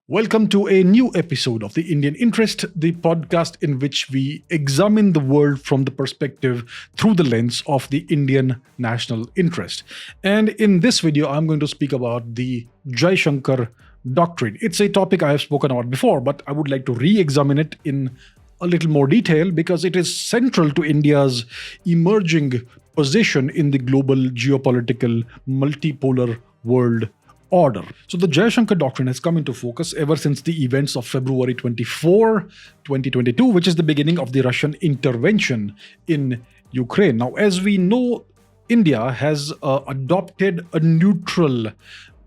Welcome to a new episode of The Indian Interest, the podcast in which we examine the world from the perspective through the lens of the Indian national interest. And in this video, I'm going to speak about the Jaishankar Doctrine. It's a topic I have spoken about before, but I would like to re-examine it in a little more detail because it is central to India's emerging position in the global geopolitical multipolar world order. So the Jaishankar Doctrine has come into focus ever since the events of February 24, 2022, which is the beginning of the Russian intervention in Ukraine. Now, as we know, India has adopted a neutral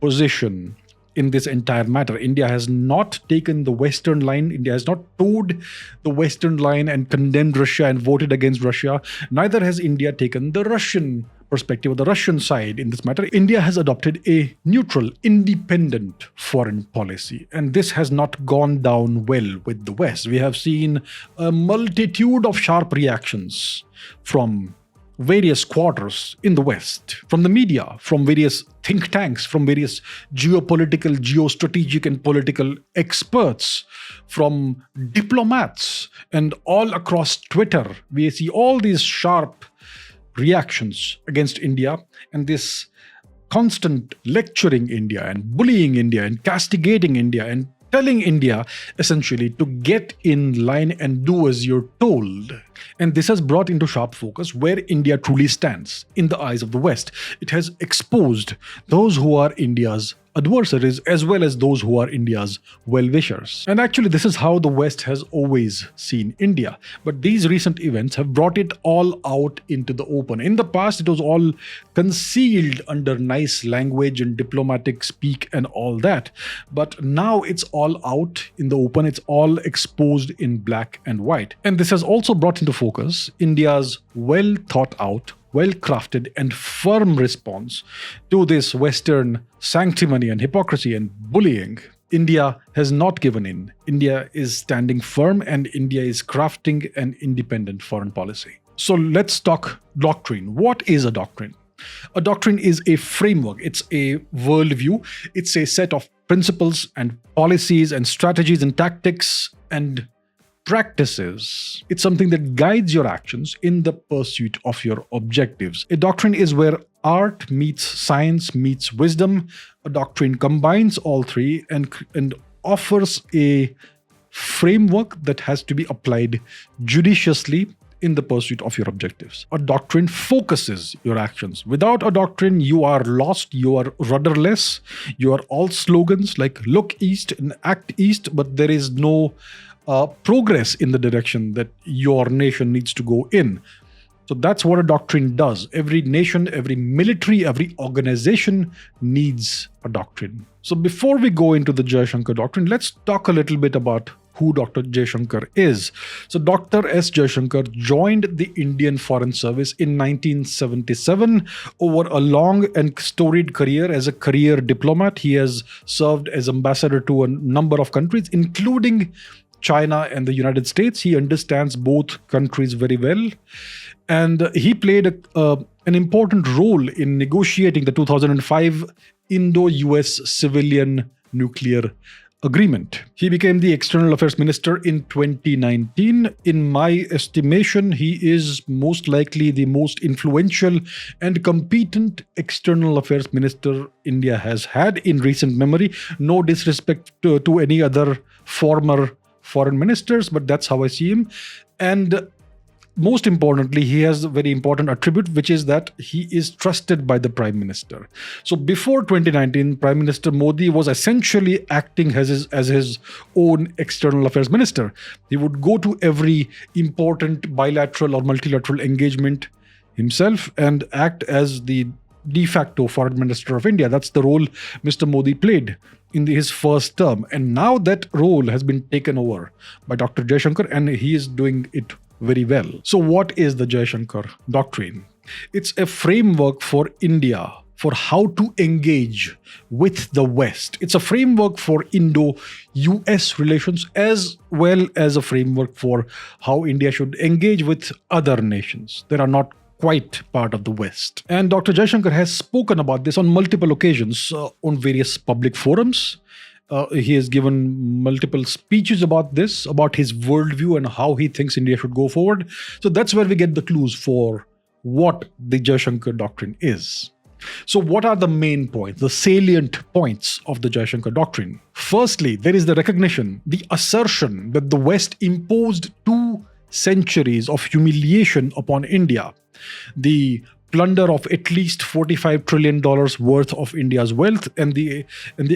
position in this entire matter. India has not taken the Western line. India has not toed the Western line and condemned Russia and voted against Russia. Neither has India taken the Russian perspective or the Russian side in this matter. India has adopted a neutral, independent foreign policy. And this has not gone down well with the West. We have seen a multitude of sharp reactions from various quarters in the West, from the media, from various think tanks, from various geopolitical, geostrategic and political experts, from diplomats, and all across Twitter. We see all these sharp reactions against India and this constant lecturing India and bullying India and castigating India and telling India essentially to get in line and do as you're told. And this has brought into sharp focus where India truly stands in the eyes of the West. It has exposed those who are India's adversaries as well as those who are India's well-wishers. And actually, this is how the West has always seen India. But these recent events have brought it all out into the open. In the past, it was all concealed under nice language and diplomatic speak and all that. But now it's all out in the open. It's all exposed in black and white. And this has also brought into focus India's well thought out, well-crafted and firm response to this Western sanctimony and hypocrisy and bullying. India has not given in. India is standing firm and India is crafting an independent foreign policy. So let's talk doctrine. What is a doctrine? A doctrine is a framework. It's a worldview. It's a set of principles and policies and strategies and tactics and practices. It's something that guides your actions in the pursuit of your objectives. A doctrine is where art meets science meets wisdom. A doctrine combines all three and offers a framework that has to be applied judiciously in the pursuit of your objectives. A doctrine focuses your actions. Without a doctrine, you are lost, you are rudderless, you are all slogans like look east and act east, but there is no progress in the direction that your nation needs to go in. So that's what a doctrine does. Every nation, every military, every organization needs a doctrine. So before we go into the Jaishankar Doctrine, let's talk a little bit about who Dr. Jaishankar is. So Dr. S. Jaishankar joined the Indian Foreign Service in 1977. Over a long and storied career as a career diplomat, he has served as ambassador to a number of countries, including China and the United States. He understands both countries very well. And he played an important role in negotiating the 2005 Indo-US civilian nuclear agreement. He became the External Affairs Minister in 2019. In my estimation, he is most likely the most influential and competent External Affairs Minister India has had in recent memory. No disrespect to any other former foreign ministers, but that's how I see him. And most importantly, he has a very important attribute, which is that he is trusted by the Prime Minister. So before 2019, Prime Minister Modi was essentially acting as his own External Affairs Minister. He would go to every important bilateral or multilateral engagement himself and act as the de facto Foreign Minister of India. That's the role Mr. Modi played in his first term. And now that role has been taken over by Dr. Jaishankar, and he is doing it very well. So what is the Jaishankar Doctrine? It's a framework for India for how to engage with the West. It's a framework for Indo-US relations as well as a framework for how India should engage with other nations that are not quite part of the West. And Dr. Jaishankar has spoken about this on multiple occasions on various public forums He has given multiple speeches about this, about his worldview and how he thinks India should go forward. So that's where we get the clues for what the Jaishankar Doctrine is. So what are the main points, the salient points of the Jaishankar Doctrine? Firstly, there is the recognition, the assertion that the West imposed 2 centuries of humiliation upon India. The plunder of at least $45 trillion worth of India's wealth and the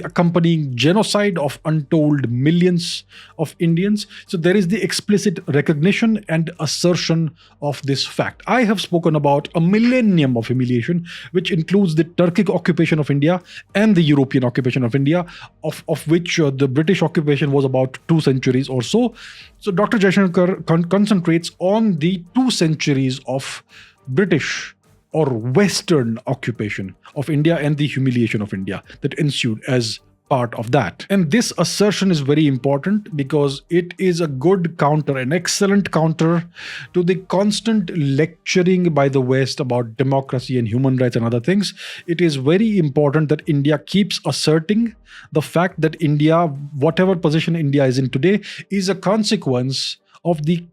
accompanying genocide of untold millions of Indians. So there is the explicit recognition and assertion of this fact. I have spoken about a millennium of humiliation, which includes the Turkic occupation of India and the European occupation of India, of which the British occupation was about 2 centuries or so. So Dr. Jaishankar concentrates on the 2 centuries of British or Western occupation of India and the humiliation of India that ensued as part of that. And this assertion is very important because it is a good counter, an excellent counter to the constant lecturing by the West about democracy and human rights and other things. It is very important that India keeps asserting the fact that India, whatever position India is in today, is a consequence of the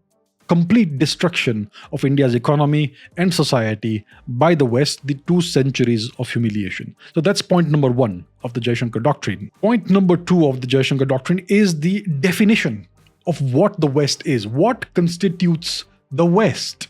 complete destruction of India's economy and society by the West, the 2 centuries of humiliation. So that's point number 1 of the Jaishankar Doctrine. Point number 2 of the Jaishankar Doctrine is the definition of what the West is. What constitutes the West?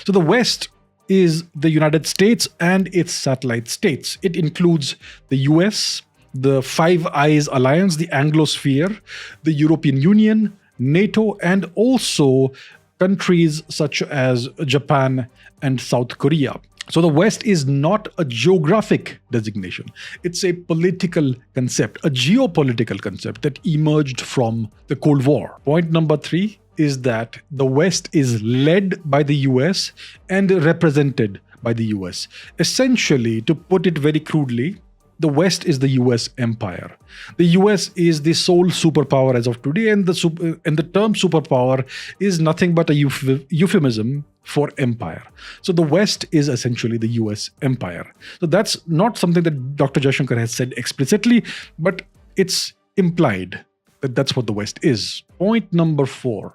So the West is the United States and its satellite states. It includes the US, the Five Eyes Alliance, the Anglosphere, the European Union, NATO, and also countries such as Japan and South Korea. So the West is not a geographic designation. It's a political concept, a geopolitical concept that emerged from the Cold War. Point number 3 is that the West is led by the US and represented by the US. Essentially, to put it very crudely, the West is the US empire. The US is the sole superpower as of today, and the term superpower is nothing but a euphemism for empire. So the West is essentially the US empire. So that's not something that Dr. Jaishankar has said explicitly, but it's implied that that's what the West is. Point number 4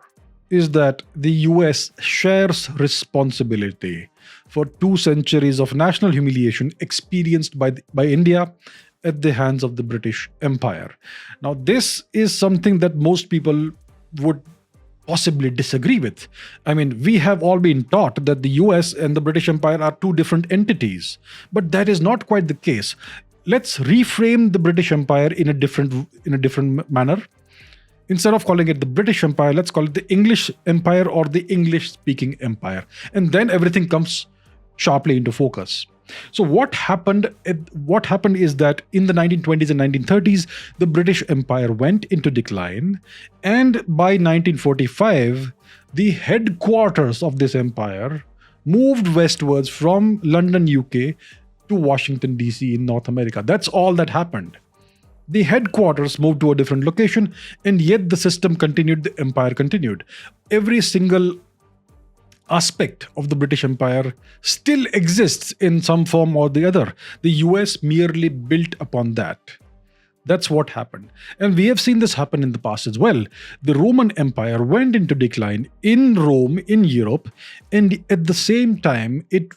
is that the US shares responsibility for 2 centuries of national humiliation experienced by India at the hands of the British Empire. Now, this is something that most people would possibly disagree with. I mean, we have all been taught that the US and the British Empire are 2 different entities, but that is not quite the case. Let's reframe the British Empire in a different manner. Instead of calling it the British Empire, let's call it the English Empire or the English-speaking empire. And then everything comes sharply into focus. So what happened is that in the 1920s and 1930s, the British Empire went into decline. And by 1945, the headquarters of this empire moved westwards from London, UK to Washington, DC in North America. That's all that happened. The headquarters moved to a different location, and yet the system continued, the empire continued. Every single aspect of the British Empire still exists in some form or the other. The US merely built upon that. That's what happened. And we have seen this happen in the past as well. The Roman Empire went into decline in Rome, in Europe, and at the same time, it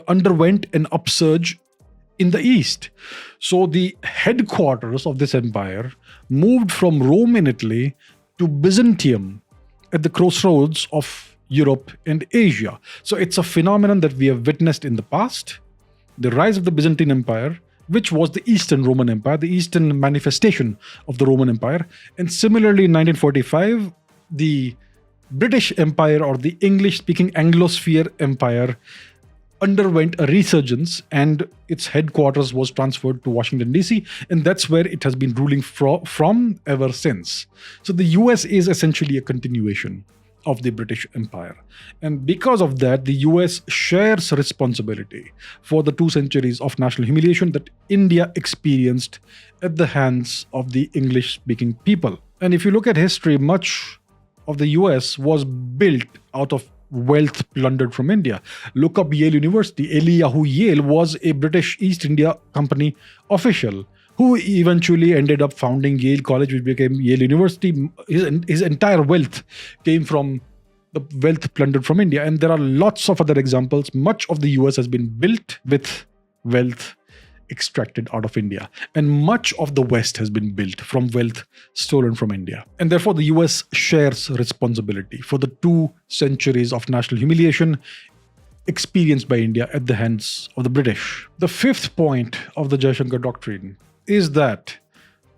underwent an upsurge in the East. So the headquarters of this empire moved from Rome in Italy to Byzantium at the crossroads of Europe and Asia. So it's a phenomenon that we have witnessed in the past, the rise of the Byzantine Empire, which was the Eastern Roman Empire, the Eastern manifestation of the Roman Empire. And similarly, in 1945, the British Empire or the English-speaking Anglosphere Empire underwent a resurgence, and its headquarters was transferred to Washington, D.C., and that's where it has been ruling from ever since. So the US is essentially a continuation of the British Empire. And because of that, the US shares responsibility for the 2 centuries of national humiliation that India experienced at the hands of the English-speaking people. And if you look at history, much of the US was built out of wealth plundered from India. Look up Yale University. Eliyahu Yale was a British East India Company official who eventually ended up founding Yale College, which became Yale University. His entire wealth came from the wealth plundered from India. And there are lots of other examples. Much of the US has been built with wealth extracted out of India. And much of the West has been built from wealth stolen from India. And therefore, the US shares responsibility for the 2 centuries of national humiliation experienced by India at the hands of the British. The 5th point of the Jaishankar Doctrine is that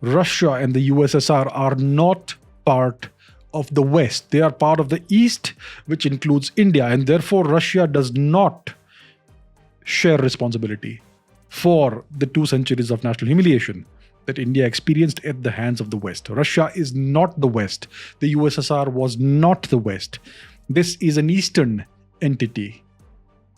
Russia and the USSR are not part of the West. They are part of the East, which includes India, and therefore Russia does not share responsibility for the 2 centuries of national humiliation that India experienced at the hands of the West. Russia is not the West. The USSR was not the West. This is an Eastern entity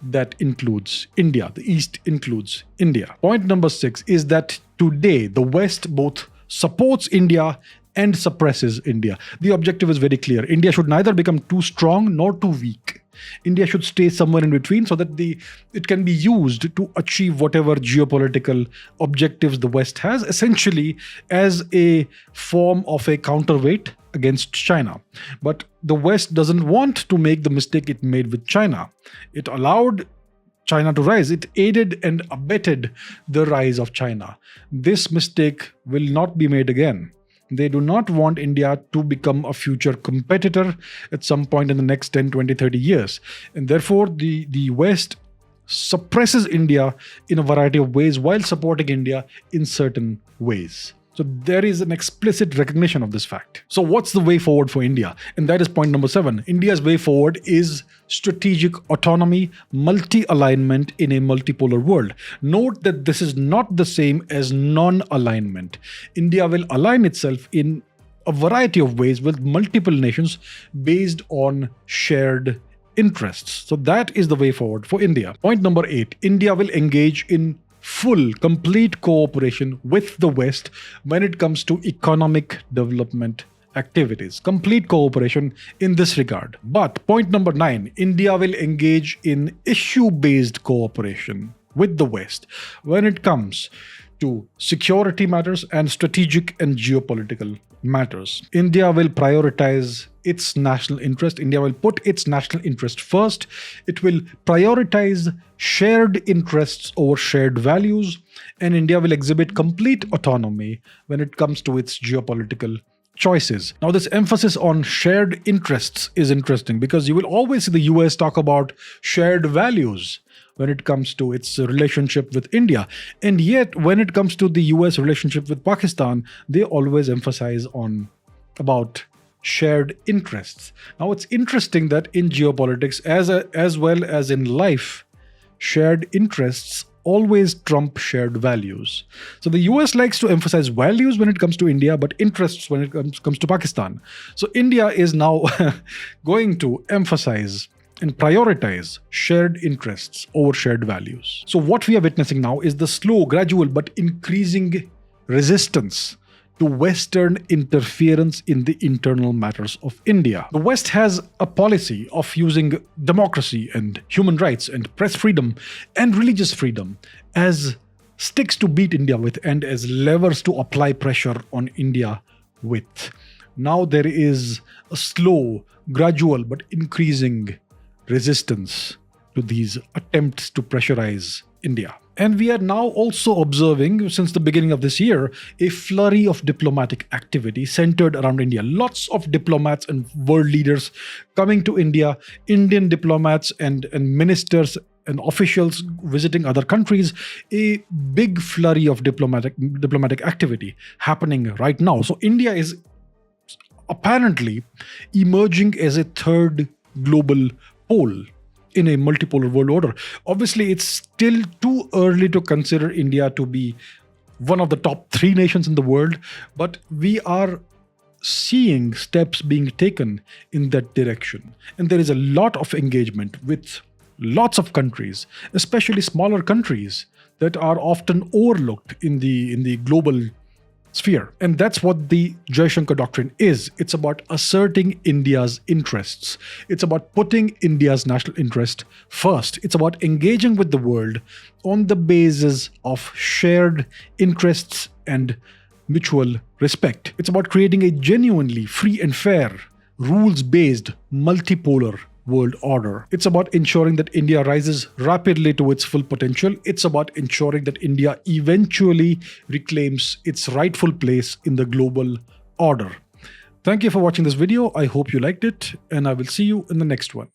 that includes India. The East includes India. Point number 6 is that today the West both supports India and suppresses India. The objective is very clear. India should neither become too strong nor too weak. India should stay somewhere in between so that it can be used to achieve whatever geopolitical objectives the West has, essentially as a form of a counterweight against China. But the West doesn't want to make the mistake it made with China. It allowed China to rise. It aided and abetted the rise of China. This mistake will not be made again. They do not want India to become a future competitor at some point in the next 10, 20, 30 years. And therefore, the West suppresses India in a variety of ways while supporting India in certain ways. So there is an explicit recognition of this fact. So what's the way forward for India? And that is point number 7. India's way forward is strategic autonomy, multi-alignment in a multipolar world. Note that this is not the same as non-alignment. India will align itself in a variety of ways with multiple nations based on shared interests. So that is the way forward for India. Point number 8. India will engage in full, complete cooperation with the West when it comes to economic development activities. Complete cooperation in this regard. But point number 9, India will engage in issue-based cooperation with the West when it comes to security matters and strategic and geopolitical matters. India will prioritize its national interest. India will put its national interest first. It will prioritize shared interests over shared values. And India will exhibit complete autonomy when it comes to its geopolitical choices. Now, this emphasis on shared interests is interesting because you will always see the US talk about shared values when it comes to its relationship with India. And yet, when it comes to the US relationship with Pakistan, they always emphasize about shared interests. Now, it's interesting that in geopolitics, as well as in life, shared interests always trump shared values. So the US likes to emphasize values when it comes to India, but interests when it comes to Pakistan. So India is now going to emphasize and prioritize shared interests over shared values. So what we are witnessing now is the slow, gradual, but increasing resistance to Western interference in the internal matters of India. The West has a policy of using democracy and human rights and press freedom and religious freedom as sticks to beat India with and as levers to apply pressure on India with. Now there is a slow, gradual, but increasing resistance to these attempts to pressurize India. And we are now also observing, since the beginning of this year, a flurry of diplomatic activity centered around India. Lots of diplomats and world leaders coming to India, Indian diplomats and ministers and officials visiting other countries, a big flurry of diplomatic activity happening right now. So India is apparently emerging as a third global pole in a multipolar world order. Obviously, it's still too early to consider India to be one of the top 3 nations in the world, but we are seeing steps being taken in that direction. And there is a lot of engagement with lots of countries, especially smaller countries that are often overlooked in the global sphere. And that's what the Jaishankar Doctrine is. It's about asserting India's interests. It's about putting India's national interest first. It's about engaging with the world on the basis of shared interests and mutual respect. It's about creating a genuinely free and fair, rules-based, multipolar world order. It's about ensuring that India rises rapidly to its full potential. It's about ensuring that India eventually reclaims its rightful place in the global order. Thank you for watching this video. I hope you liked it, and I will see you in the next one.